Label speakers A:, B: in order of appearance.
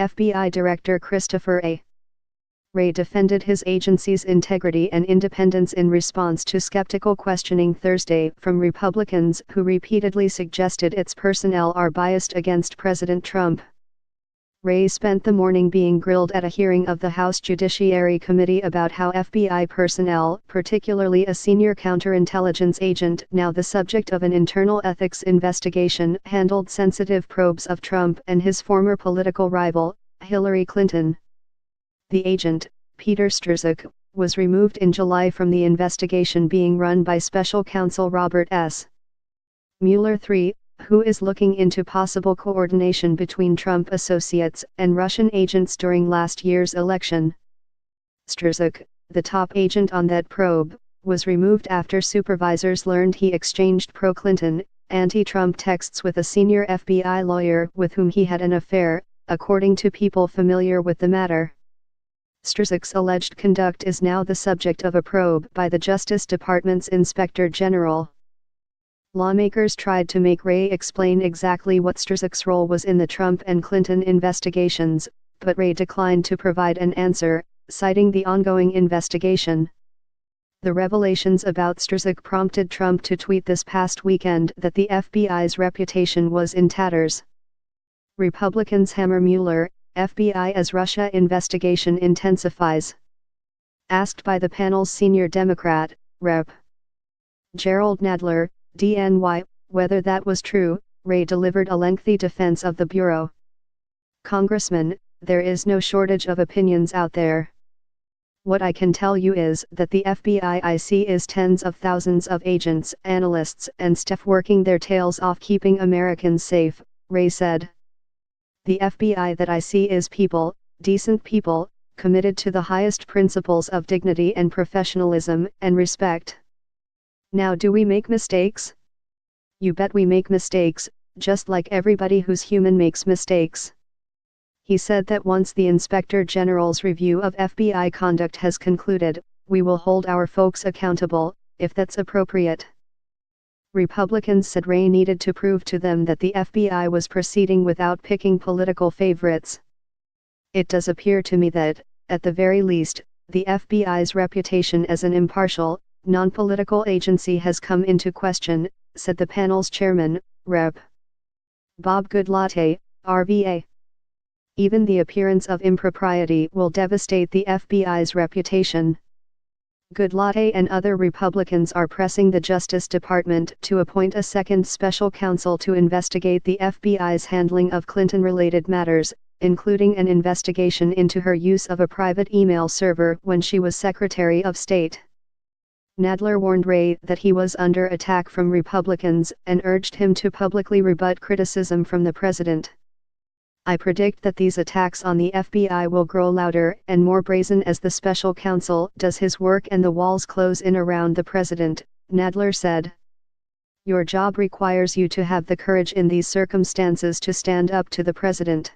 A: FBI Director Christopher A. Wray defended his agency's integrity and independence in response to skeptical questioning Thursday from Republicans who repeatedly suggested its personnel are biased against President Trump. Wray spent the morning being grilled at a hearing of the House Judiciary Committee about how FBI personnel, particularly a senior counterintelligence agent now the subject of an internal ethics investigation, handled sensitive probes of Trump and his former political rival, Hillary Clinton. The agent, Peter Strzok, was removed in July from the investigation being run by special counsel Robert S. Mueller III, who is looking into possible coordination between Trump associates and Russian agents during last year's election. Strzok, the top agent on that probe, was removed after supervisors learned he exchanged pro-Clinton, anti-Trump texts with a senior FBI lawyer with whom he had an affair, according to people familiar with the matter. Strzok's alleged conduct is now the subject of a probe by the Justice Department's Inspector General. Lawmakers tried to make Wray explain exactly what Strzok's role was in the Trump and Clinton investigations, but Wray declined to provide an answer, citing the ongoing investigation. The revelations about Strzok prompted Trump to tweet this past weekend that the FBI's reputation was in tatters. Republicans hammer Mueller, FBI as Russia investigation intensifies. Asked by the panel's senior Democrat, Rep. Gerald Nadler, DNY, whether that was true, Wray delivered a lengthy defense of the Bureau. Congressman, there is no shortage of opinions out there. What I can tell you is that the FBI I see is tens of thousands of agents, analysts and staff working their tails off keeping Americans safe, Wray said. The FBI that I see is people, decent people, committed to the highest principles of dignity and professionalism and respect. Now, do we make mistakes? You bet we make mistakes, just like everybody who's human makes mistakes. He said that once the Inspector General's review of FBI conduct has concluded, we will hold our folks accountable, if that's appropriate. Republicans said Wray needed to prove to them that the FBI was proceeding without picking political favorites. It does appear to me that, at the very least, the FBI's reputation as an impartial, non-political agency has come into question, said the panel's chairman, Rep. Bob Goodlatte, RVA. Even the appearance of impropriety will devastate the FBI's reputation. Goodlatte and other Republicans are pressing the Justice Department to appoint a second special counsel to investigate the FBI's handling of Clinton-related matters, including an investigation into her use of a private email server when she was Secretary of State. Nadler warned Wray that he was under attack from Republicans and urged him to publicly rebut criticism from the president. I predict that these attacks on the FBI will grow louder and more brazen as the special counsel does his work and the walls close in around the president, Nadler said. Your job requires you to have the courage in these circumstances to stand up to the president.